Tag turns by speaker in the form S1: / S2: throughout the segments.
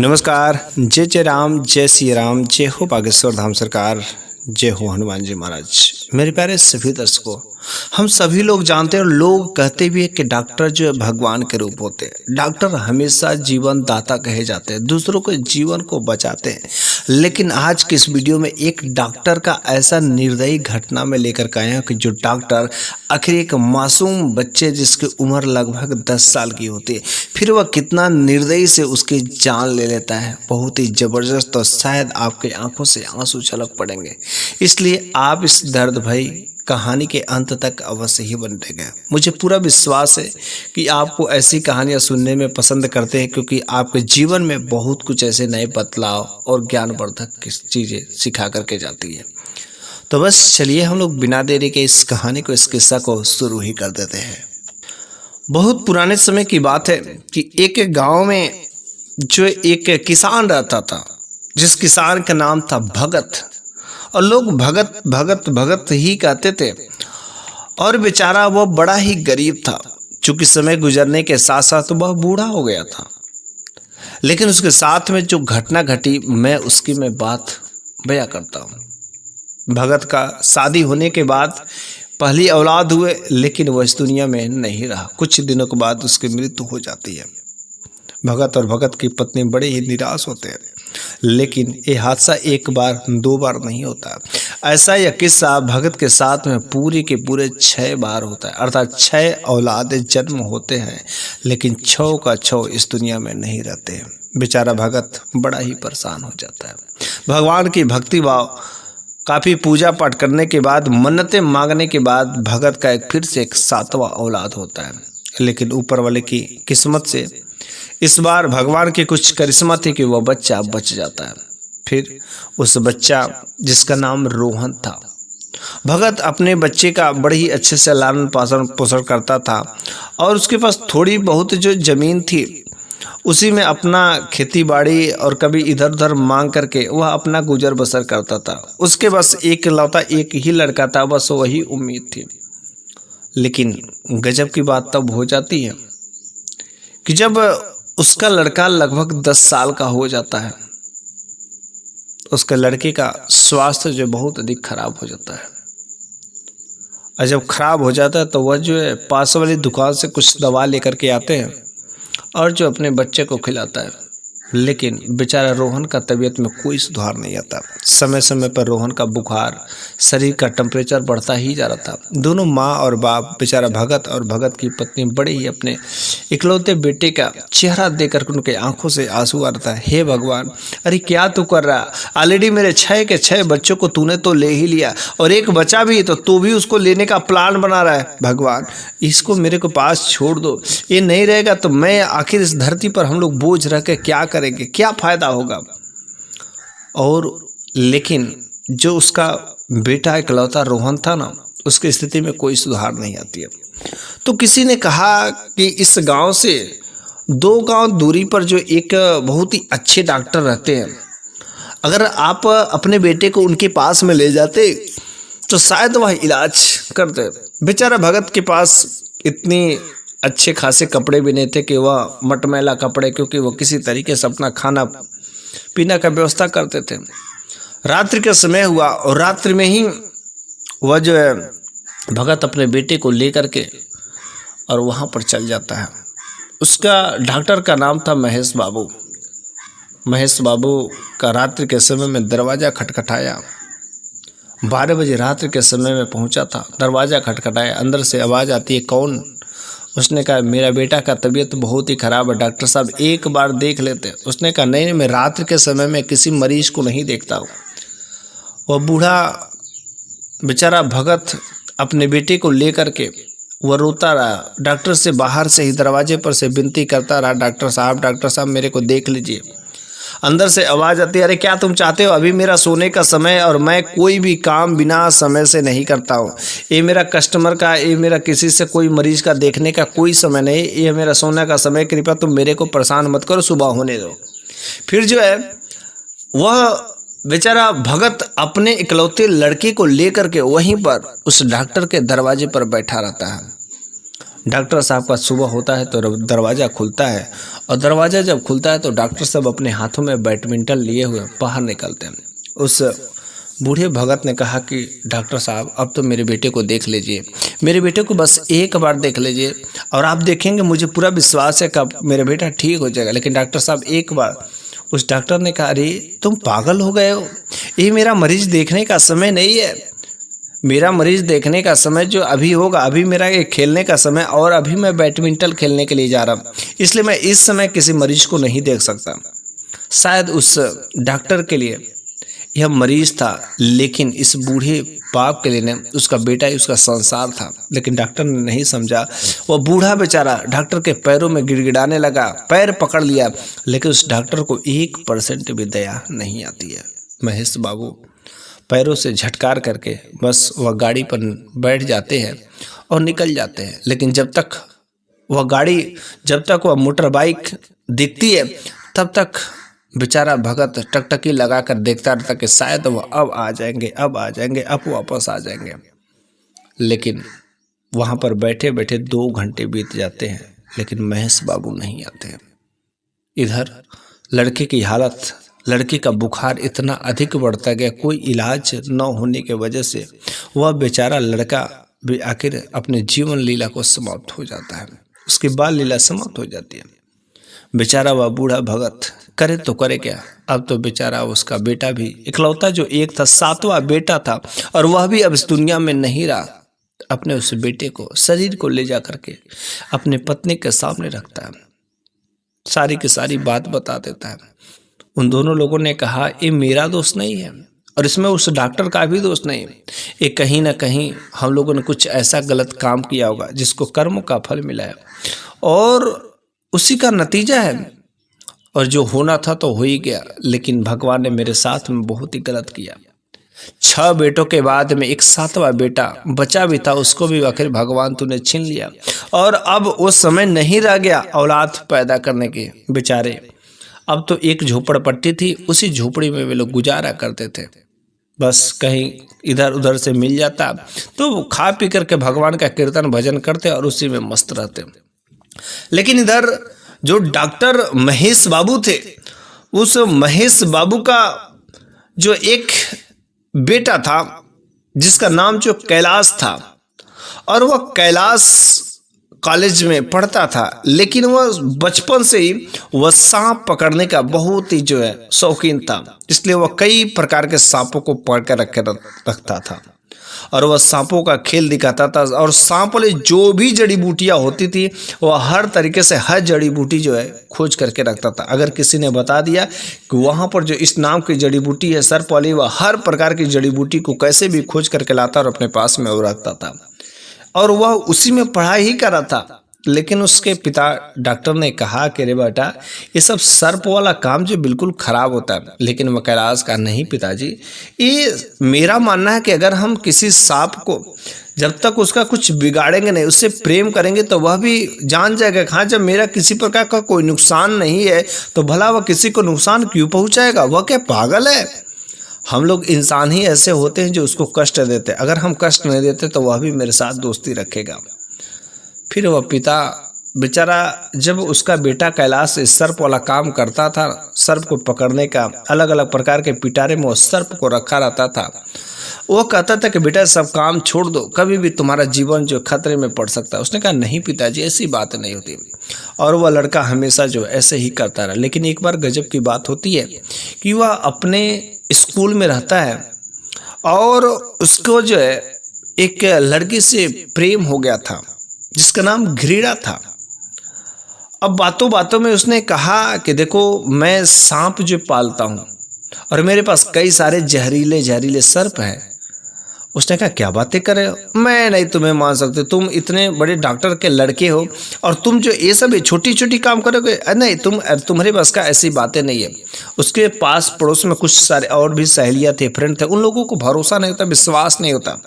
S1: नमस्कार। जय जय राम, जय श्री राम, जय हो बागेश्वर धाम सरकार, जय हो हनुमान जी महाराज। मेरे प्यारे सभी दर्शकों, हम सभी लोग जानते हैं और लोग कहते भी हैं कि डॉक्टर जो है भगवान के रूप होते हैं। डॉक्टर हमेशा जीवन दाता कहे जाते हैं, दूसरों के जीवन को बचाते हैं। लेकिन आज के इस वीडियो में एक डॉक्टर का ऐसा निर्दयी घटना में लेकर के आए हैं कि जो डॉक्टर आखिर एक मासूम बच्चे जिसकी उम्र लगभग 10 साल की होती है, फिर वह कितना निर्दयी से उसकी जान ले लेता है। बहुत ही जबरदस्त, और शायद आपके आंखों से आंसू छलक पड़ेंगे। इसलिए आप इस दर्द भरी कहानी के अंत तक अवश्य ही बने रहेंगे। मुझे पूरा विश्वास है कि आपको ऐसी कहानियां सुनने में पसंद करते हैं, क्योंकि आपके जीवन में बहुत कुछ ऐसे नए बदलाव और ज्ञानवर्धक चीज़ें सिखा करके जाती है। तो बस चलिए हम लोग बिना देरी के इस कहानी को, इस किस्सा को शुरू ही कर देते हैं। बहुत पुराने समय की बात है कि एक गांव में जो एक किसान रहता था, जिस किसान का नाम था भगत, और लोग भगत भगत भगत ही कहते थे। और बेचारा वह बड़ा ही गरीब था, चूंकि समय गुजरने के साथ साथ वह बूढ़ा हो गया था। लेकिन उसके साथ में जो घटना घटी, मैं बात बयां करता हूँ। भगत का शादी होने के बाद पहली औलाद हुए, लेकिन वह इस दुनिया में नहीं रहा। कुछ दिनों के बाद उसकी मृत्यु हो जाती है। भगत और भगत की पत्नी बड़े ही निराश होते हैं। लेकिन ये हादसा एक बार दो बार नहीं होता। ऐसा यह किस्सा भगत के साथ में पूरे के पूरे 6 बार होता है, अर्थात 6 औलाद जन्म होते हैं, लेकिन 6 का 6 इस दुनिया में नहीं रहते। बेचारा भगत बड़ा ही परेशान हो जाता है। भगवान की भक्ति भाव, काफ़ी पूजा पाठ करने के बाद, मन्नतें मांगने के बाद भगत का फिर से एक 7वां औलाद होता है। लेकिन ऊपर वाले की किस्मत से इस बार भगवान की कुछ करिश्मा थी कि वह बच्चा बच जाता है। फिर उस बच्चा जिसका नाम रोहन था, भगत अपने बच्चे का बड़े ही अच्छे से लालन पालन पोषण करता था, और उसके पास थोड़ी बहुत जो जमीन थी उसी में अपना खेती बाड़ी और कभी इधर उधर मांग करके वह अपना गुजर बसर करता था। उसके बस एक लौता एक ही लड़का था, बस वही उम्मीद थी। लेकिन गजब की बात तब हो जाती है कि जब उसका लड़का लगभग 10 साल का हो जाता है, उसके लड़के का स्वास्थ्य जो बहुत अधिक खराब हो जाता है। और जब खराब हो जाता है तो वह जो है पास वाली दुकान से कुछ दवा लेकर के आते हैं और जो अपने बच्चे को खिलाता है। लेकिन बेचारा रोहन का तबीयत में कोई सुधार नहीं आता। समय समय पर रोहन का बुखार, शरीर का टेम्परेचर बढ़ता ही जा रहा था। दोनों माँ और बाप, बेचारा भगत और भगत की पत्नी, बड़े ही अपने इकलौते बेटे का चेहरा देखकर उनके आंखों से आंसू आ रहा था। हे भगवान, अरे क्या तू कर रहा? ऑलरेडी मेरे 6 के 6 बच्चों को तूने तो ले ही लिया, और एक बचा भी तो तू भी उसको लेने का प्लान बना रहा है। भगवान, इसको मेरे को पास छोड़ दो। ये नहीं रहेगा तो मैं आखिर इस धरती पर हम लोग बोझ रह के क्या करेंगे, क्या फायदा होगा? और लेकिन जो उसका बेटा इकलौता रोहन था ना, उसकी स्थिति में कोई सुधार नहीं आती है। तो किसी ने कहा कि इस गांव से 2 गांव दूरी पर जो एक बहुत ही अच्छे डॉक्टर रहते हैं, अगर आप अपने बेटे को उनके पास में ले जाते तो शायद वह इलाज करते। बेचारा भगत के पास इतनी अच्छे खासे कपड़े भी नहीं थे कि वह मटमैला कपड़े, क्योंकि वह किसी तरीके से अपना खाना पीना का व्यवस्था करते थे। रात्रि का समय हुआ और रात्रि में ही वह जो है भगत अपने बेटे को लेकर के और वहाँ पर चल जाता है। उसका डॉक्टर का नाम था महेश बाबू। महेश बाबू का रात्रि के समय में दरवाज़ा खटखटाया। 12 बजे रात्रि के समय में पहुँचा था। दरवाज़ा खटखटाया, अंदर से आवाज़ आती है, कौन? उसने कहा, मेरा बेटा का तबीयत बहुत ही ख़राब है डॉक्टर साहब, एक बार देख लेते। उसने कहा, नहीं, मैं रात्रि के समय में किसी मरीज को नहीं देखता हूँ। वह बूढ़ा बेचारा भगत अपने बेटे को लेकर के वह रोता रहा। डॉक्टर से बाहर से ही दरवाजे पर से विनती करता रहा, डॉक्टर साहब मेरे को देख लीजिए। अंदर से आवाज़ आती है, अरे क्या तुम चाहते हो? अभी मेरा सोने का समय, और मैं कोई भी काम बिना समय से नहीं करता हूँ। ये मेरा कस्टमर का, ये मेरा किसी से कोई मरीज का देखने का कोई समय नहीं, ये मेरा सोने का समय। कृपया तुम मेरे को परेशान मत करो, सुबह होने दो। फिर जो है वह बेचारा भगत अपने इकलौते लड़के को लेकर के वहीं पर उस डॉक्टर के दरवाजे पर बैठा रहता है। डॉक्टर साहब का सुबह होता है तो दरवाज़ा खुलता है, और दरवाज़ा जब खुलता है तो डॉक्टर साहब अपने हाथों में बैडमिंटन लिए हुए बाहर निकलते हैं। उस बूढ़े भगत ने कहा कि डॉक्टर साहब अब तो मेरे बेटे को देख लीजिए, मेरे बेटे को बस एक बार देख लीजिए और आप देखेंगे मुझे पूरा विश्वास है कि अब मेरा बेटा ठीक हो जाएगा। लेकिन डॉक्टर साहब एक बार, उस डॉक्टर ने कहा अरे तुम पागल हो गए हो, ये मेरा मरीज देखने का समय नहीं है, मेरा मरीज देखने का समय जो अभी होगा, अभी मेरा ये खेलने का समय, और अभी मैं बैडमिंटन खेलने के लिए जा रहा हूँ, इसलिए मैं इस समय किसी मरीज को नहीं देख सकता। शायद उस डॉक्टर के लिए यह मरीज था, लेकिन इस बूढ़े बाप के लिए ने उसका बेटा ही उसका संसार था। लेकिन डॉक्टर ने नहीं समझा। वह बूढ़ा बेचारा डॉक्टर के पैरों में गिड़गिड़ाने लगा, पैर पकड़ लिया, लेकिन उस डॉक्टर को 1% भी दया नहीं आती है। महेश बाबू पैरों से झटकार करके बस वह गाड़ी पर बैठ जाते हैं और निकल जाते हैं। लेकिन जब तक वह मोटर बाइक दिखती है तब तक बेचारा भगत टकटकी लगाकर देखता रहता कि शायद वह अब आ जाएंगे, अब वापस आ जाएंगे। लेकिन वहाँ पर बैठे बैठे 2 घंटे बीत जाते हैं, लेकिन महेश बाबू नहीं आते हैं। इधर लड़के की हालत, लड़की का बुखार इतना अधिक बढ़ता गया, कोई इलाज न होने की वजह से वह बेचारा लड़का भी आखिर अपने जीवन लीला को समाप्त हो जाता है, उसकी बाल लीला समाप्त हो जाती है। बेचारा वह बूढ़ा भगत करे तो करे क्या। अब तो बेचारा उसका बेटा भी इकलौता जो एक था, 7वां बेटा था, और वह भी अब इस दुनिया में नहीं रहा। अपने उस बेटे को, शरीर को ले जा करके अपने पत्नी के सामने रखता है, सारी की सारी बात बता देता है। उन दोनों लोगों ने कहा ये मेरा दोष नहीं है और इसमें उस डॉक्टर का भी दोष नहीं है, ये कहीं ना कहीं हम लोगों ने कुछ ऐसा गलत काम किया होगा जिसको कर्म का फल मिला है और उसी का नतीजा है, और जो होना था तो हो ही गया। लेकिन भगवान ने मेरे साथ में बहुत ही गलत किया। 6 बेटों के बाद में एक 7वां बेटा बचा भी था, उसको भी आखिर भगवान तूने छीन लिया, और अब वो समय नहीं रह गया औलाद पैदा करने के। बेचारे अब तो एक झोपड़पट्टी थी, उसी झोपड़ी में वे लोग गुजारा करते थे। बस कहीं इधर उधर से मिल जाता तो खा पी करके भगवान का कीर्तन भजन करते और उसी में मस्त रहते। लेकिन इधर जो डॉक्टर महेश बाबू थे, उस महेश बाबू का जो एक बेटा था जिसका नाम जो कैलाश था, और वह कैलाश कॉलेज में पढ़ता था, लेकिन वह बचपन से ही वह सांप पकड़ने का बहुत ही जो है शौकीन था। इसलिए वह कई प्रकार के सांपों को पकड़ कर रखता था और वह सांपों का खेल दिखाता था। और सांप वाले जो भी जड़ी बूटियाँ होती थी वह हर तरीके से हर जड़ी बूटी जो है खोज करके रखता था। अगर किसी ने बता दिया कि वहाँ पर जो इस नाम की जड़ी बूटी है सर्प वाली, वह हर प्रकार की जड़ी बूटी को कैसे भी खोज करके लाता और अपने पास में वो रखता था, और वह उसी में पढ़ाई ही कर रहा था। लेकिन उसके पिता डॉक्टर ने कहा कि रे बेटा ये सब सर्प वाला काम जो बिल्कुल खराब होता है। लेकिन वह कैलाश का नहीं पिताजी, ये मेरा मानना है कि अगर हम किसी सांप को जब तक उसका कुछ बिगाड़ेंगे नहीं, उससे प्रेम करेंगे, तो वह भी जान जाएगा हाँ जब मेरा किसी प्रकार का कोई नुकसान नहीं है तो भला वह किसी को नुकसान क्यों पहुंचाएगा। वह क्या पागल है। हम लोग इंसान ही ऐसे होते हैं जो उसको कष्ट देते हैं। अगर हम कष्ट नहीं देते तो वह भी मेरे साथ दोस्ती रखेगा। फिर वह पिता बेचारा, जब उसका बेटा कैलाश सर्प वाला काम करता था, सर्प को पकड़ने का अलग अलग प्रकार के पिटारे में वो सर्प को रखा रहता था, वो कहता था कि बेटा सब काम छोड़ दो, कभी भी तुम्हारा जीवन जो खतरे में पड़ सकता है। उसने कहा नहीं पिताजी ऐसी बात नहीं होती, और वह लड़का हमेशा जो ऐसे ही करता रहा। लेकिन एक बार गजब की बात होती है कि वह अपने स्कूल में रहता है और उसको जो है एक लड़की से प्रेम हो गया था जिसका नाम घृणा था। अब बातों बातों में उसने कहा कि देखो मैं सांप जो पालता हूँ और मेरे पास कई सारे जहरीले जहरीले सर्प हैं। उसने कहा क्या बातें कर रहे हो, मैं नहीं तुम्हें मान सकती, तुम इतने बड़े डॉक्टर के लड़के हो और तुम जो ये सब छोटी छोटी काम करोगे, नहीं तुम्हारे बस का ऐसी बातें नहीं है। उसके पास पड़ोस में कुछ सारे और भी सहेलियाँ थे, फ्रेंड थे, उन लोगों को भरोसा नहीं होता, विश्वास नहीं होता।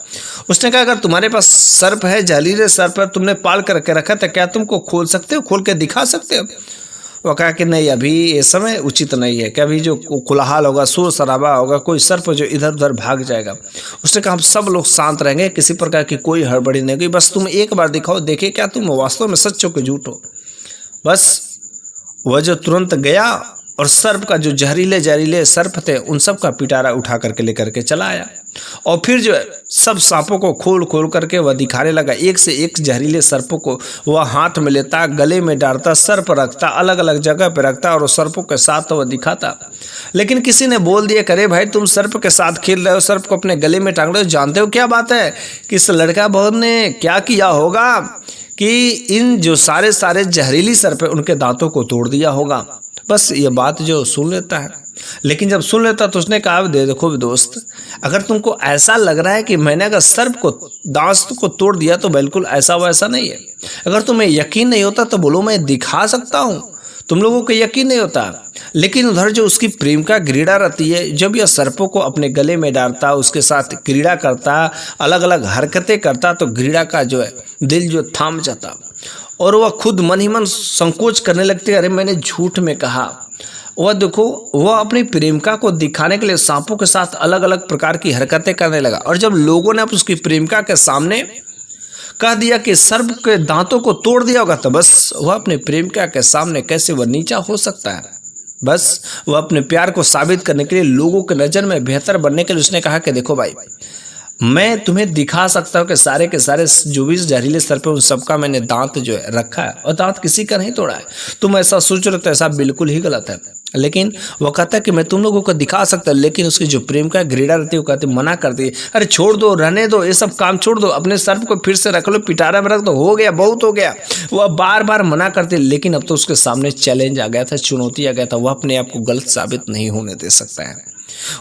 S1: उसने कहा अगर तुम्हारे पास सर्प है, जहरीले सर्प है, तुमने पाल करके रखा था, क्या तुमको खोल सकते हो, खोल के दिखा सकते हो। वो कहा कि नहीं, अभी ये समय उचित नहीं है, कि अभी जो कोलाहल होगा, शोर शराबा होगा, कोई सर्प जो इधर उधर भाग जाएगा। उसने कहा हम सब लोग शांत रहेंगे, किसी प्रकार की कोई हड़बड़ी नहीं होगी, बस तुम एक बार दिखाओ, देखे क्या तुम वास्तव में सच हो कि झूठ हो। बस वह जो तुरंत गया और सर्प का जो जहरीले जहरीले सर्प थे उन सब का पिटारा उठा करके लेकर के चला आया, और फिर जो है सब सांपों को खोल खोल करके वह दिखाने लगा। एक से एक जहरीले सर्पों को वह हाथ में लेता, गले में डालता, सर्प रखता, अलग अलग जगह पर रखता और सर्पों के साथ वह दिखाता। लेकिन किसी ने बोल दिया, करे भाई तुम सर्प के साथ खेल रहे हो, सर्प को अपने गले में टांग रहे हो, जानते हो क्या बात है कि इस लड़का बहुत ने क्या किया होगा कि इन जो सारे सारे जहरीली सर्प है उनके दांतों को तोड़ दिया होगा। बस ये बात जो सुन लेता है, लेकिन जब सुन लेता तो उसने कहा देखो दोस्त, अगर तुमको ऐसा लग रहा है कि मैंने अगर सर्प को दांत को तोड़ दिया तो बिल्कुल ऐसा वैसा नहीं है। अगर तुम्हें यकीन नहीं होता तो बोलो मैं दिखा सकता हूँ, तुम लोगों को यकीन नहीं होता। लेकिन उधर जो उसकी प्रेम का क्रीड़ा रहती है, जब यह सर्पों को अपने गले में डालता, उसके साथ क्रीड़ा करता, अलग अलग हरकतें करता, तो क्रीड़ा का जो है दिल जो थाम जाता और वह खुद मन ही मन संकोच करने लगती है, अरे मैंने झूठ में कहा। वह देखो वह अपनी प्रेमिका को दिखाने के लिए सांपों के साथ अलग अलग प्रकार की हरकतें करने लगा, और जब लोगों ने उसकी प्रेमिका के सामने कह दिया कि सर्प के दांतों को तोड़ दिया होगा, तो बस वह अपने प्रेमिका के सामने कैसे वह नीचा हो सकता है। बस वह अपने प्यार को साबित करने के लिए, लोगों के नज़र में बेहतर बनने के लिए उसने कहा कि देखो भाई, मैं तुम्हें दिखा सकता हूँ कि सारे के सारे जो भी जहरीले सर्प है उन सबका मैंने दांत जो है रखा है, और दांत किसी का नहीं तोड़ा है। तुम ऐसा सोच रहे हो तो ऐसा बिल्कुल ही गलत है। लेकिन वो कहता है कि मैं तुम लोगों को दिखा सकता, लेकिन उसकी जो प्रेम का ग्रीड़ा रहती है वो कहती मना करती है, अरे छोड़ दो, रहने दो, ये सब काम छोड़ दो, अपने सर्प को फिर से रख लो, पिटारा में रख दो, हो गया, बहुत हो गया। वह बार बार मना करती, लेकिन अब तो उसके सामने चैलेंज आ गया था, चुनौती आ गया था, वह अपने आप को गलत साबित नहीं होने दे सकता है।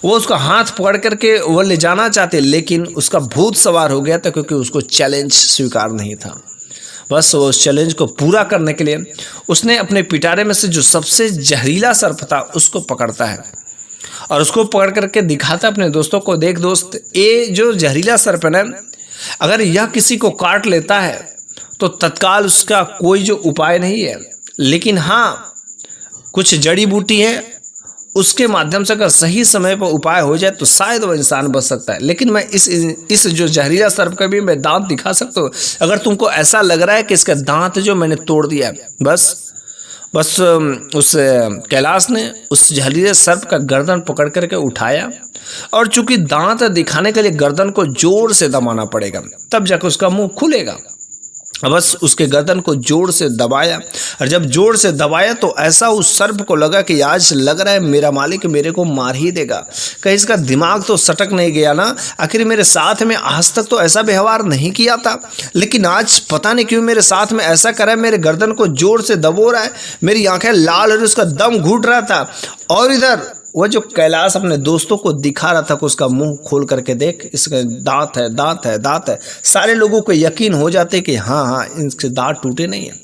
S1: वो उसका हाथ पकड़ करके वो ले जाना चाहते, लेकिन उसका भूत सवार हो गया था, क्योंकि उसको चैलेंज स्वीकार नहीं था। बस वो उस चैलेंज को पूरा करने के लिए उसने अपने पिटारे में से जो सबसे जहरीला सर्प था उसको पकड़ता है, और उसको पकड़ करके दिखाता अपने दोस्तों को, देख दोस्त, ये जो जहरीला सर्प है ना, अगर यह किसी को काट लेता है तो तत्काल उसका कोई जो उपाय नहीं है, लेकिन हाँ कुछ जड़ी बूटी है, उसके माध्यम से अगर सही समय पर उपाय हो जाए तो शायद वो इंसान बच सकता है। लेकिन मैं इस जो जहरीला सर्प का भी मैं दांत दिखा सकता हूँ, अगर तुमको ऐसा लग रहा है कि इसका दांत जो मैंने तोड़ दिया। बस उस कैलाश ने उस जहरीले सर्प का गर्दन पकड़ करके उठाया, और चूंकि दांत दिखाने के लिए गर्दन को जोर से दबाना पड़ेगा, तब जाकर उसका मुंह खुलेगा। बस उसके गर्दन को जोर से दबाया, और जब जोर से दबाया तो ऐसा उस सर्प को लगा कि आज लग रहा है मेरा मालिक मेरे को मार ही देगा, कहीं इसका दिमाग तो सटक नहीं गया ना, आखिर मेरे साथ में आज तक तो ऐसा व्यवहार नहीं किया था, लेकिन आज पता नहीं क्यों मेरे साथ में ऐसा कर रहा है, मेरे गर्दन को जोर से दबो रहा है, मेरी आंखें लाल हो रही, उसका दम घुट रहा था। और इधर वह जो कैलाश अपने दोस्तों को दिखा रहा था कि उसका मुंह खोल करके देख, इसका दांत है, दांत है, दांत है। सारे लोगों को यकीन हो जाते कि हाँ इनके दांत टूटे नहीं हैं,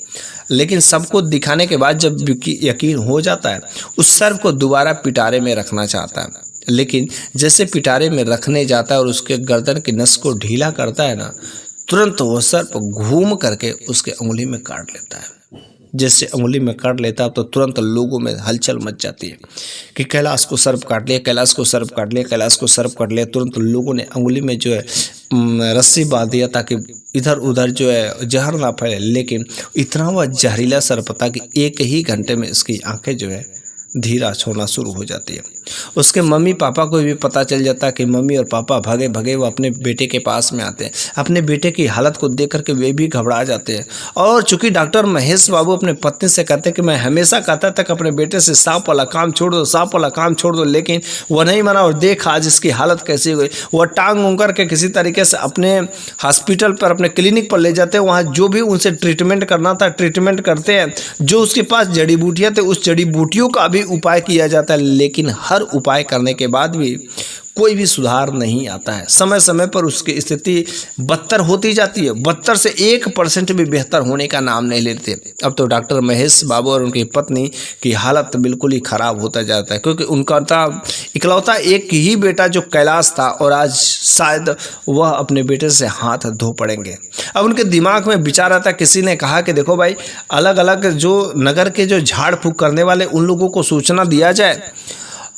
S1: लेकिन सबको दिखाने के बाद जब यकीन हो जाता है, उस सर्प को दोबारा पिटारे में रखना चाहता है, लेकिन जैसे पिटारे में रखने जाता है और उसके गर्दन की नस को ढीला करता है ना, तुरंत वह सर्प घूम करके उसके उंगली में काट लेता है। जैसे उंगली में काट लेता तो तुरंत लोगों में हलचल मच जाती है कि कैलाश को सर्प काट लिया, कैलाश को सर्प काट लिया, कैलाश को सर्प काट लिया। तुरंत लोगों ने उंगली में जो है रस्सी बांध दिया ताकि इधर उधर जो है जहर ना फैले, लेकिन इतना वह जहरीला सर्प था कि एक ही घंटे में इसकी आंखें जो है धीरा छोड़ना शुरू हो जाती है। उसके मम्मी पापा को भी पता चल जाता है कि मम्मी और पापा भागे भागे वो अपने बेटे के पास में आते हैं। अपने बेटे की हालत को देख करके वे भी घबरा जाते हैं, और चूंकि डॉक्टर महेश बाबू अपने पत्नी से कहते हैं कि मैं हमेशा कहता था कि अपने बेटे से सांप वाला काम छोड़ दो, सांप वाला काम छोड़ दो, लेकिन वह नहीं माना, और देख आज इसकी हालत कैसी हुई। वह टांग उंग करके किसी तरीके से अपने हॉस्पिटल पर, अपने क्लिनिक पर ले जाते हैं, वहाँ जो भी उनसे ट्रीटमेंट करना था ट्रीटमेंट करते हैं, जो उसके पास जड़ी बूटियाँ थे उस जड़ी बूटियों का भी उपाय किया जाता है, लेकिन हर उपाय करने के बाद भी कोई भी सुधार नहीं आता है। समय समय पर उसकी स्थिति बदतर होती जाती है, बदतर से 1% भी बेहतर होने का नाम नहीं लेते। अब तो डॉक्टर महेश बाबू और उनकी पत्नी की हालत बिल्कुल ही खराब होता जाता है, क्योंकि उनका था इकलौता एक ही बेटा जो कैलाश था, और आज शायद वह अपने बेटे से हाथ धो पड़ेंगे। अब उनके दिमाग में विचार आता, किसी ने कहा कि देखो भाई, अलग अलग जो नगर के जो झाड़ फूक करने वाले उन लोगों को सूचना दिया जाए।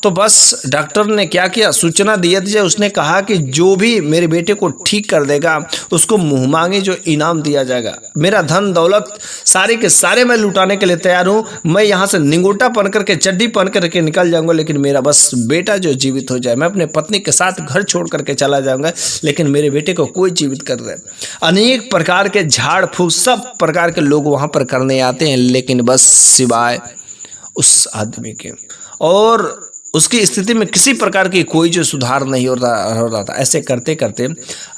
S1: तो बस डॉक्टर ने क्या किया, सूचना दिया जाए। उसने कहा कि जो भी मेरे बेटे को ठीक कर देगा उसको मुँह मांगे जो इनाम दिया जाएगा। मेरा धन दौलत सारे के सारे मैं लुटाने के लिए तैयार हूँ। मैं यहाँ से निंगोटा पहन करके, चड्डी पहन करके निकल जाऊँगा, लेकिन मेरा बस बेटा जो जीवित हो जाए। मैं अपने पत्नी के साथ घर छोड़ करके चला जाऊँगा, लेकिन मेरे बेटे को कोई जीवित कर दे। अनेक प्रकार के झाड़ फूक सब प्रकार के लोग वहाँ पर करने आते हैं, लेकिन बस सिवाय उस आदमी के, और उसकी स्थिति में किसी प्रकार की कोई जो सुधार नहीं हो रहा था। ऐसे करते करते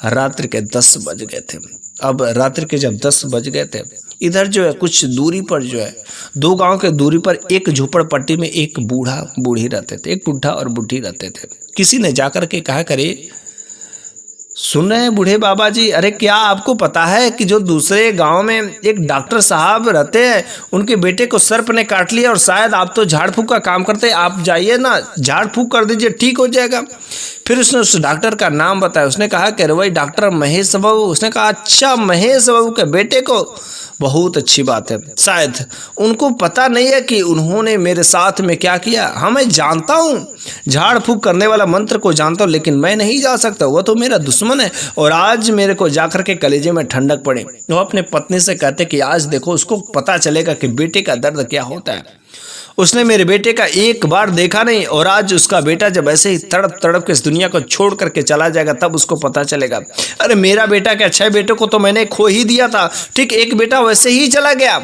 S1: रात्रि के 10 बज गए थे। अब रात्रि के जब 10 बज गए थे, इधर जो है कुछ दूरी पर जो है 2 गांव के दूरी पर एक झोपड़पट्टी में एक बूढ़ा बूढ़ी रहते थे, एक बुढ़ा और बुढ़ी रहते थे। किसी ने जाकर के कहा, करे सुन रहे हैं बूढ़े बाबा जी, अरे क्या आपको पता है कि जो दूसरे गांव में एक डॉक्टर साहब रहते हैं, उनके बेटे को सर्प ने काट लिया, और शायद आप तो झाड़ फूक का काम करते हैं, आप जाइए ना, झाड़ फूक कर दीजिए, ठीक हो जाएगा। फिर उसने उस डॉक्टर का नाम बताया। उसने कहा कि वही डॉक्टर महेश बाबू। उसने कहा अच्छा, महेश बाबू के बेटे को, बहुत अच्छी बात है। शायद उनको पता नहीं है कि उन्होंने मेरे साथ में क्या किया। हाँ, मैं जानता हूँ, झाड़ फूक करने वाला मंत्र को जानता हूँ, लेकिन मैं नहीं जा सकता, वो तो मेरा दुश्मन है। और आज मेरे को जाकर के कलेजे में ठंडक पड़े। वो अपने पत्नी से कहते कि आज देखो, उसको पता चलेगा कि बेटे का दर्द क्या होता है। उसने मेरे बेटे का एक बार देखा नहीं, और आज उसका बेटा जब ऐसे ही तड़प तड़प के इस दुनिया को छोड़ करके चला जाएगा, तब उसको पता चलेगा। अरे मेरा बेटा क्या, 6 बेटे को तो मैंने खो ही दिया था, ठीक एक बेटा वैसे ही चला गया।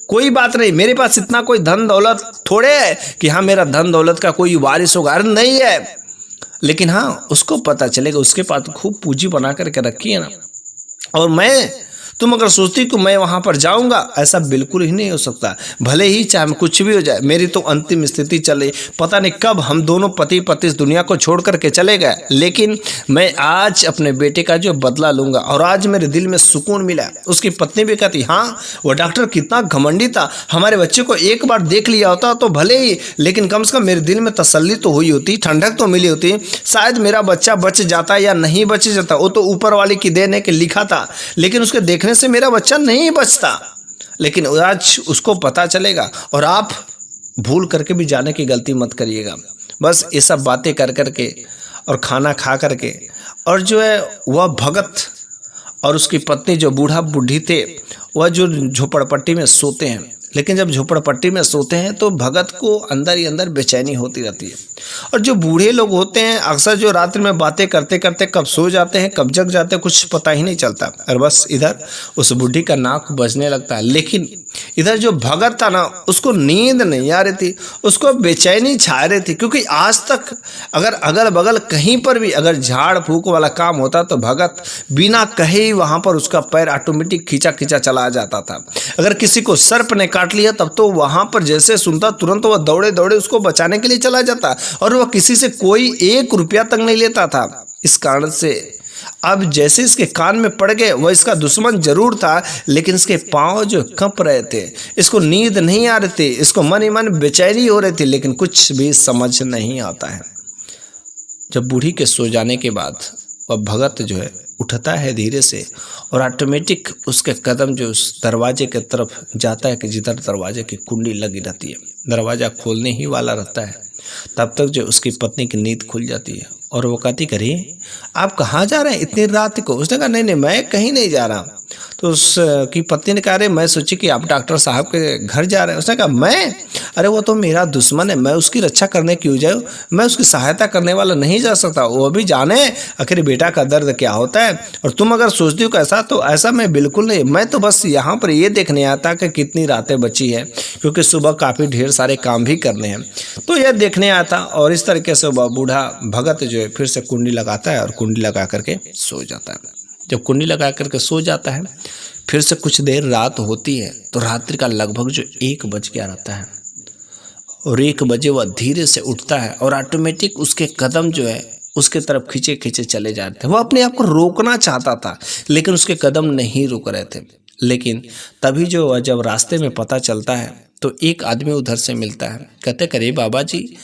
S1: कोई बात नहीं, मेरे पास इतना कोई धन दौलत थोड़े है कि हाँ मेरा धन दौलत का कोई वारिस होगा, अरे नहीं है। लेकिन हाँ, उसको पता चलेगा, उसके पास खूब पूंजी बना करके रखी है ना। और तुम अगर सोचती कि मैं वहां पर जाऊंगा, ऐसा बिल्कुल ही नहीं हो सकता। भले ही चाहे कुछ भी हो जाए, मेरी तो अंतिम स्थिति चले, पता नहीं कब हम दोनों पति पत्नी इस दुनिया को छोड़ करके चले गए, लेकिन मैं आज अपने बेटे का जो बदला लूंगा। और आज मेरे दिल में सुकून मिला। उसकी पत्नी भी कहती, हाँ वो डॉक्टर कितना घमंडी था, हमारे बच्चे को एक बार देख लिया होता तो भले ही, लेकिन कम से कम मेरे दिल में तसल्ली तो हुई होती, ठंडक तो मिली होती। शायद मेरा बच्चा बच जाता या नहीं बच जाता, वो तो ऊपर वाले की देन है कि लिखा था, लेकिन उसके देखने से मेरा बच्चा नहीं बचता। लेकिन आज उसको पता चलेगा। और आप भूल करके भी जाने की गलती मत करिएगा। बस ये सब बातें कर करके और खाना खा करके, और जो है वह भगत और उसकी पत्नी जो बूढ़ा बूढ़ी थे, वह जो झोपड़पट्टी में सोते हैं। लेकिन जब झोपड़पट्टी में सोते हैं तो भगत को अंदर ही अंदर बेचैनी होती रहती है। और जो बूढ़े लोग होते हैं, अक्सर जो रात्रि में बातें करते करते कब सो जाते हैं, कब जग जाते हैं, कुछ पता ही नहीं चलता। और बस इधर उस बूढ़ी का नाक बजने लगता है। लेकिन इधर जो भगत था ना, उसको नींद नहीं आ रही थी, उसको बेचैनी छा रही थी। क्योंकि आज तक अगर अगल बगल कहीं पर भी अगर झाड़ फूक वाला काम होता तो भगत बिना कहे ही वहां पर उसका पैर ऑटोमेटिक खींचा खींचा चला जाता था। अगर किसी को सर्प ने काट लिया, तब तो वहां पर जैसे सुनता तुरंत वह दौड़े दौड़े उसको बचाने के लिए चला जाता, और वह किसी से कोई 1 रुपया तक नहीं लेता था। इस कारण से अब जैसे इसके कान में पड़ गए, वह इसका दुश्मन जरूर था, लेकिन इसके पांव जो कंप रहे थे, इसको नींद नहीं आ रही थी, इसको मन ही मन बेचैनी हो रही थी, लेकिन कुछ भी समझ नहीं आता है। जब बूढ़ी के सो जाने के बाद वह भगत जो है उठता है धीरे से, और ऑटोमेटिक उसके कदम जो उस दरवाजे के तरफ जाता है कि जिधर दरवाजे की कुंडी लगी रहती है। दरवाजा खोलने ही वाला रहता है, तब तक जो उसकी पत्नी की नींद खुल जाती है। और वो कहती, करिए आप कहाँ जा रहे हैं इतनी रात को? उसने कहा नहीं नहीं, मैं कहीं नहीं जा रहा। तो उसकी पत्नी ने कहा, अरे मैं सोची कि आप डॉक्टर साहब के घर जा रहे हैं। उसने कहा मैं, अरे वो तो मेरा दुश्मन है, मैं उसकी रक्षा करने क्यों जाऊँ, मैं उसकी सहायता करने वाला नहीं जा सकता। वो भी जाने आखिर बेटा का दर्द क्या होता है। और तुम अगर सोचती हो कैसा, तो ऐसा मैं बिल्कुल नहीं। मैं तो बस यहाँ पर ये देखने आता कि कितनी रातें बची है, क्योंकि सुबह काफ़ी ढेर सारे काम भी करने हैं, तो यह देखने आता। और इस तरीके से वह बूढ़ा भगत जो है फिर से कुंडी लगाता है और कुंडी लगा करके सो जाता है। जब कुंडी लगा करके सो जाता है, फिर से कुछ देर रात होती है, तो रात्रि का लगभग जो 1 बज गया रहता है। और 1 बजे वह धीरे से उठता है, और ऑटोमेटिक उसके कदम जो है उसके तरफ खींचे खींचे चले जा रहे थे। वो अपने आप को रोकना चाहता था लेकिन उसके कदम नहीं रुक रहे थे। लेकिन तभी जो जब रास्ते में पता चलता है तो एक आदमी उधर से मिलता है। कहते करे बाबा जी,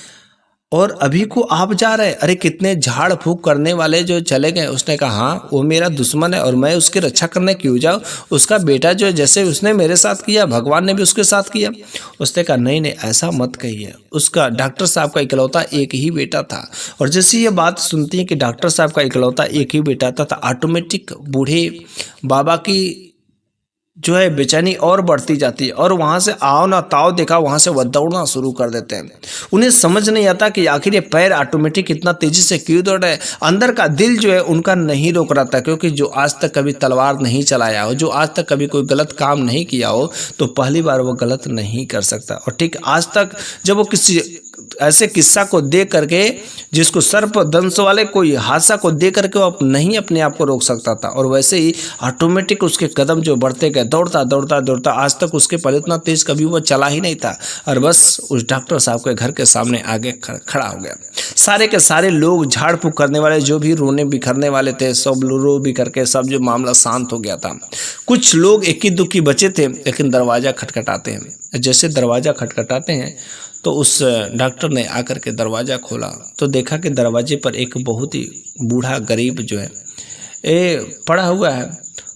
S1: और अभी को आप जा रहे? अरे कितने झाड़ फूक करने वाले जो चले गए। उसने कहा हाँ, वो मेरा दुश्मन है और मैं उसकी रक्षा करने क्यों जाऊँ? उसका बेटा जो जैसे उसने मेरे साथ किया, भगवान ने भी उसके साथ किया। उसने कहा नहीं नहीं, ऐसा मत कहिए। उसका डॉक्टर साहब का इकलौता एक ही बेटा था। और जैसे ये बात सुनती है कि डॉक्टर साहब का इकलौता एक ही बेटा था, तो ऑटोमेटिक बूढ़े बाबा की जो है बेचैनी और बढ़ती जाती है। और वहाँ से आओ ना ताओ देखा, वहाँ से वह दौड़ना शुरू कर देते हैं। उन्हें समझ नहीं आता कि आखिर ये पैर ऑटोमेटिक इतना तेजी से क्यों दौड़ रहे हैं। अंदर का दिल जो है उनका नहीं रोक रहा था, क्योंकि जो आज तक कभी तलवार नहीं चलाया हो, जो आज तक कभी कोई गलत काम नहीं किया हो, तो पहली बार वो गलत नहीं कर सकता। और ठीक आज तक जब वो किसी ऐसे किस्सा को देख करके, जिसको सर्प दंश वाले कोई हादसा को देख करके वो नहीं अपने आप को रोक सकता था, और वैसे ही ऑटोमेटिक उसके कदम जो बढ़ते गए, दौड़ता दौड़ता दौड़ता, आज तक उसके पहले इतना तेज कभी वो चला ही नहीं था। और बस उस डॉक्टर साहब के घर के सामने आगे खड़ा हो गया। सारे के सारे लोग, झाड़ फूक करने वाले, जो भी रोने बिखरने वाले थे, सब रो भी करके सब जो मामला शांत हो गया था। कुछ लोग इक्की दुक्की बचे थे, लेकिन दरवाज़ा खटखटाते हैं। जैसे दरवाज़ा खटखटाते हैं तो उस डॉक्टर ने आकर के दरवाज़ा खोला तो देखा कि दरवाजे पर एक बहुत ही बूढ़ा गरीब जो है पड़ा हुआ है।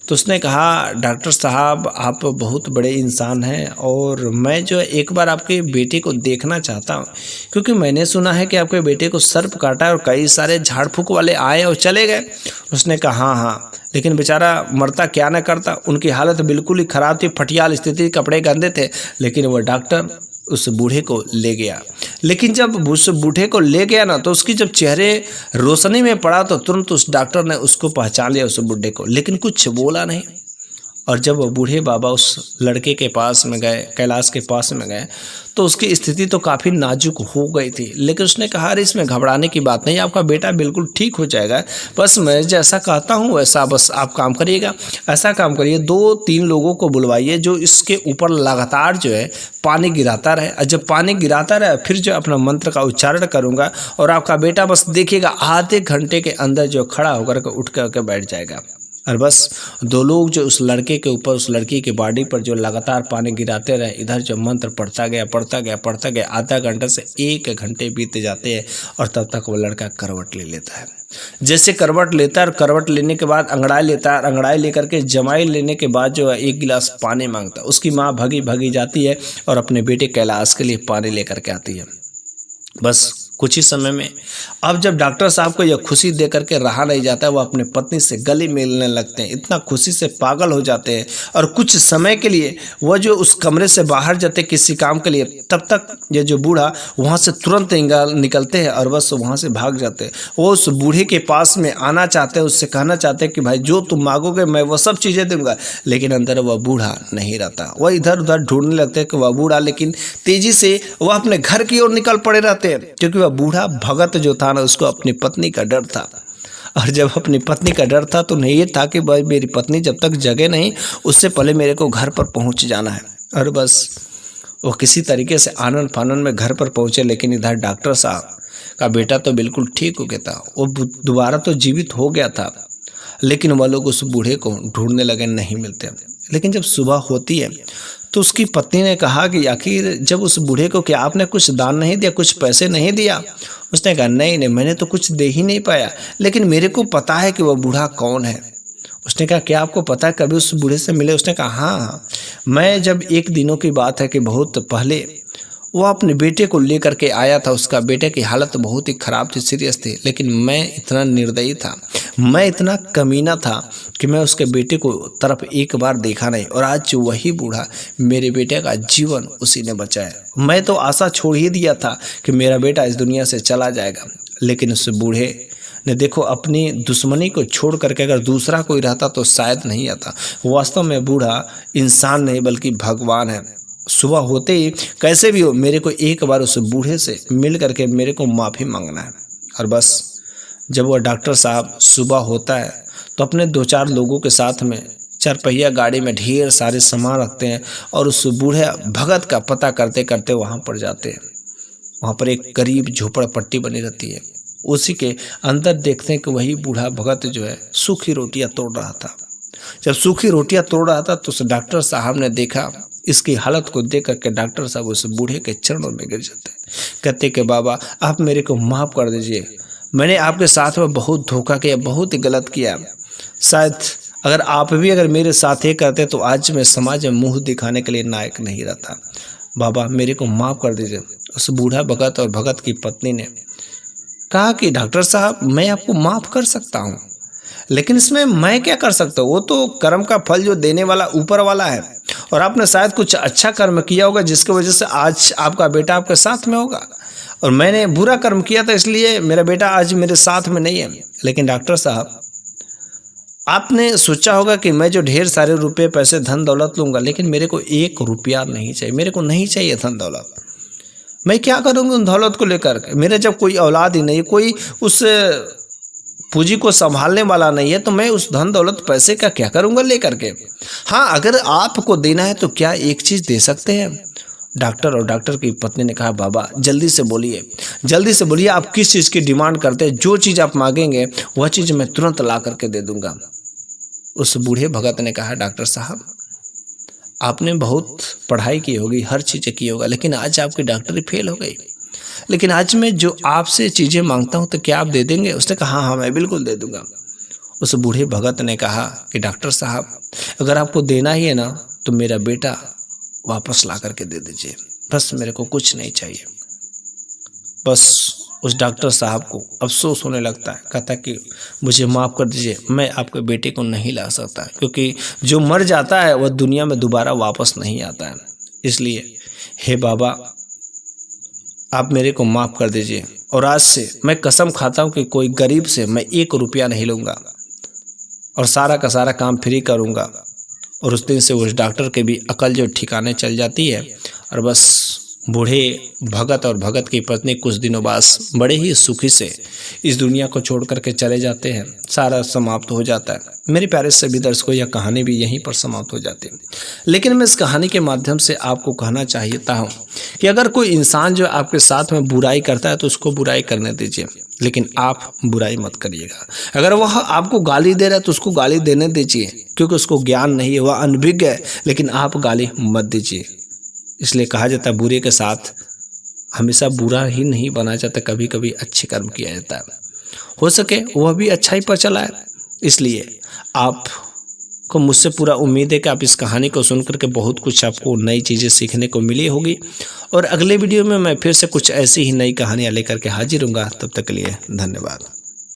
S1: तो उसने कहा डॉक्टर साहब, आप बहुत बड़े इंसान हैं और मैं जो एक बार आपके बेटे को देखना चाहता हूँ, क्योंकि मैंने सुना है कि आपके बेटे को सर्प काटा है और कई सारे झाड़ फूक वाले आए और चले गए। उसने कहा हाँ हाँ, लेकिन बेचारा मरता क्या न करता। उनकी हालत बिल्कुल ही ख़राब थी, फटियाल स्थिति, कपड़े गंदे थे। लेकिन वह डॉक्टर उस बूढ़े को ले गया। लेकिन जब उस बूढ़े को ले गया ना, तो उसकी जब चेहरे रोशनी में पड़ा तो तुरंत उस डॉक्टर ने उसको पहचान लिया, उस बूढ़े को, लेकिन कुछ बोला नहीं। और जब वो बूढ़े बाबा उस लड़के के पास में गए, कैलाश के पास में गए, तो उसकी स्थिति तो काफ़ी नाजुक हो गई थी। लेकिन उसने कहा अरे इसमें घबराने की बात नहीं, आपका बेटा बिल्कुल ठीक हो जाएगा। बस मैं जैसा कहता हूँ वैसा बस आप काम करिएगा। ऐसा काम करिए, 2-3 लोगों को बुलवाइए जो इसके ऊपर लगातार जो है पानी गिराता रहे। और जब पानी गिराता रहे फिर जो अपना मंत्र का उच्चारण करूँगा और आपका बेटा बस देखिएगा आधे घंटे के अंदर जो खड़ा होकर के उठ कर बैठ जाएगा। और बस 2 लोग जो उस लड़के के ऊपर, उस लड़की के बॉडी पर जो लगातार पानी गिराते रहे, इधर जो मंत्र पढ़ता गया, आधा घंटा से 1 घंटे बीत जाते हैं और तब तक वो लड़का करवट ले लेता है। जैसे करवट लेता है और करवट लेने के बाद अंगड़ाई लेता है, अंगड़ाई लेकर के जमाई लेने के बाद जो है 1 गिलास पानी मांगता है। उसकी माँ भगी जाती है और अपने बेटे कैलाश के लिए पानी लेकर के आती है। बस कुछ ही समय में अब जब डॉक्टर साहब को यह खुशी दे करके रहा नहीं जाता है, वो अपने पत्नी से गले मिलने लगते हैं, इतना खुशी से पागल हो जाते हैं। और कुछ समय के लिए वह जो उस कमरे से बाहर जाते किसी काम के लिए, तब तक ये जो बूढ़ा वहाँ से तुरंत निकलते हैं और बस वहाँ से भाग जाते हैं। वो उस बूढ़े के पास में आना चाहते हैं, उससे कहना चाहते हैं कि भाई जो तुम मांगोगे मैं वो सब चीज़ें दूंगा। लेकिन अंदर वह बूढ़ा नहीं रहता। वह इधर उधर ढूंढने लगते हैं कि वह बूढ़ा, लेकिन तेजी से वह अपने घर की ओर निकल पड़े रहते हैं, क्योंकि वह बूढ़ा भगत जो था ना, उसको अपनी पत्नी का डर था। और जब अपनी पत्नी का डर था तो नहीं ये था कि भाई मेरी पत्नी जब तक जगे नहीं उससे पहले मेरे को घर पर पहुंच जाना है। और बस वो किसी तरीके से आनन फानन में घर पर पहुंचे। लेकिन इधर डॉक्टर साहब का बेटा तो बिल्कुल ठीक हो गया था, वो दोबारा तो जीवित हो गया था। लेकिन वह लोग उस बूढ़े को ढूंढने लगे, नहीं मिलते। लेकिन जब सुबह होती है तो उसकी पत्नी ने कहा कि आखिर जब उस बूढ़े को क्या आपने कुछ दान नहीं दिया, कुछ पैसे नहीं दिया? उसने कहा नहीं, मैंने तो कुछ दे ही नहीं पाया, लेकिन मेरे को पता है कि वह बूढ़ा कौन है। उसने कहा क्या आपको पता है, कभी उस बूढ़े से मिले? उसने कहा हाँ, मैं जब एक दिनों की बात है कि बहुत पहले वो अपने बेटे को लेकर के आया था। उसका बेटे की हालत बहुत ही ख़राब थी, सीरियस थी। लेकिन मैं इतना निर्दयी था, मैं इतना कमीना था कि मैं उसके बेटे को तरफ एक बार देखा नहीं। और आज वही बूढ़ा मेरे बेटे का जीवन उसी ने बचाया। मैं तो आशा छोड़ ही दिया था कि मेरा बेटा इस दुनिया से चला जाएगा। लेकिन उस बूढ़े ने देखो अपनी दुश्मनी को छोड़ करके अगर दूसरा कोई रहता तो शायद नहीं आता। वास्तव में बूढ़ा इंसान नहीं बल्कि भगवान है। सुबह होते ही कैसे भी हो मेरे को एक बार उस बूढ़े से मिल करके मेरे को माफ़ी मांगना है। और बस जब वह डॉक्टर साहब सुबह होता है तो अपने 2-4 लोगों के साथ में 4 पहिया गाड़ी में ढेर सारे सामान रखते हैं और उस बूढ़े भगत का पता करते करते वहाँ पर जाते हैं। वहाँ पर एक गरीब झोपड़पट्टी बनी रहती है। उसी के अंदर देखते हैं कि वही बूढ़ा भगत जो है सूखी रोटियां तोड़ रहा था। जब सूखी रोटियां तोड़ रहा था तो उस डॉक्टर साहब ने देखा, इसकी हालत को देख करके डॉक्टर साहब उस बूढ़े के चरणों में गिर जाते हैं, कहते कि बाबा आप मेरे को माफ़ कर दीजिए, मैंने आपके साथ में बहुत धोखा किया, बहुत ही गलत किया। शायद अगर आप भी अगर मेरे साथ ही करते तो आज मैं समाज में मुंह दिखाने के लिए नायक नहीं रहता। बाबा मेरे को माफ़ कर दीजिए। उस बूढ़ा भगत और भगत की पत्नी ने कहा कि डॉक्टर साहब मैं आपको माफ़ कर सकता हूँ, लेकिन इसमें मैं क्या कर सकता हूँ, वो तो कर्म का फल जो देने वाला ऊपर वाला है, और आपने शायद कुछ अच्छा कर्म किया होगा जिसकी वजह से आज आपका बेटा आपके साथ में होगा, और मैंने बुरा कर्म किया था इसलिए मेरा बेटा आज मेरे साथ में नहीं है। लेकिन डॉक्टर साहब आपने सोचा होगा कि मैं जो ढेर सारे रुपए पैसे धन दौलत लूँगा, लेकिन मेरे को 1 रुपया नहीं चाहिए, मेरे को नहीं चाहिए धन दौलत। मैं क्या करूँगा उन दौलत को लेकर के, मेरे जब कोई औलाद ही नहीं, कोई उस पूंजी को संभालने वाला नहीं है, तो मैं उस धन दौलत पैसे का क्या करूँगा लेकर के। हाँ अगर आपको देना है तो क्या एक चीज़ दे सकते हैं। डॉक्टर और डॉक्टर की पत्नी ने कहा बाबा जल्दी से बोलिए, जल्दी से बोलिए आप किस चीज़ की डिमांड करते हैं, जो चीज़ आप मांगेंगे वह चीज़ मैं तुरंत ला करके दे दूंगा। उस बूढ़े भगत ने कहा डॉक्टर साहब आपने बहुत पढ़ाई की होगी, हर चीज़ें की होगा, लेकिन आज आपकी डॉक्टरी फेल हो गई, लेकिन आज मैं जो आपसे चीज़ें मांगता हूँ तो क्या आप दे देंगे। उसने कहा हाँ मैं बिल्कुल दे दूंगा। उस बूढ़े भगत ने कहा कि डॉक्टर साहब अगर आपको देना ही है ना तो मेरा बेटा वापस ला करके दे दीजिए, बस मेरे को कुछ नहीं चाहिए। बस उस डॉक्टर साहब को अफसोस होने लगता है, कहता कि मुझे माफ़ कर दीजिए, मैं आपके बेटे को नहीं ला सकता, क्योंकि जो मर जाता है वह दुनिया में दोबारा वापस नहीं आता है। इसलिए हे बाबा आप मेरे को माफ़ कर दीजिए, और आज से मैं कसम खाता हूँ कि कोई गरीब से मैं 1 रुपया नहीं लूँगा, और सारा का सारा काम फ्री करूँगा। और उस दिन से उस डॉक्टर के भी अकल जो ठिकाने चल जाती है, और बस बूढ़े भगत और भगत की पत्नी कुछ दिनों बाद बड़े ही सुखी से इस दुनिया को छोड़ करके चले जाते हैं, सारा समाप्त हो जाता है। मेरे प्यारे सभी दर्शकों यह कहानी भी यहीं पर समाप्त हो जाती है, लेकिन मैं इस कहानी के माध्यम से आपको कहना चाहता हूँ कि अगर कोई इंसान जो आपके साथ में बुराई करता है तो उसको बुराई करने दीजिए, लेकिन आप बुराई मत करिएगा। अगर वह आपको गाली दे रहा है तो उसको गाली देने दीजिए, क्योंकि उसको ज्ञान नहीं है, वह अनभिज्ञ है, लेकिन आप गाली मत दीजिए। इसलिए कहा जाता है बुरे के साथ हमेशा बुरा ही नहीं बना जाता, कभी कभी अच्छे कर्म किया जाता है, हो सके वह भी अच्छाई पर चला है। इसलिए आपको मुझसे पूरा उम्मीद है कि आप इस कहानी को सुन करके बहुत कुछ आपको नई चीज़ें सीखने को मिली होगी, और अगले वीडियो में मैं फिर से कुछ ऐसी ही नई कहानियाँ लेकर के हाजिर हूँगा। तब तक के लिए धन्यवाद।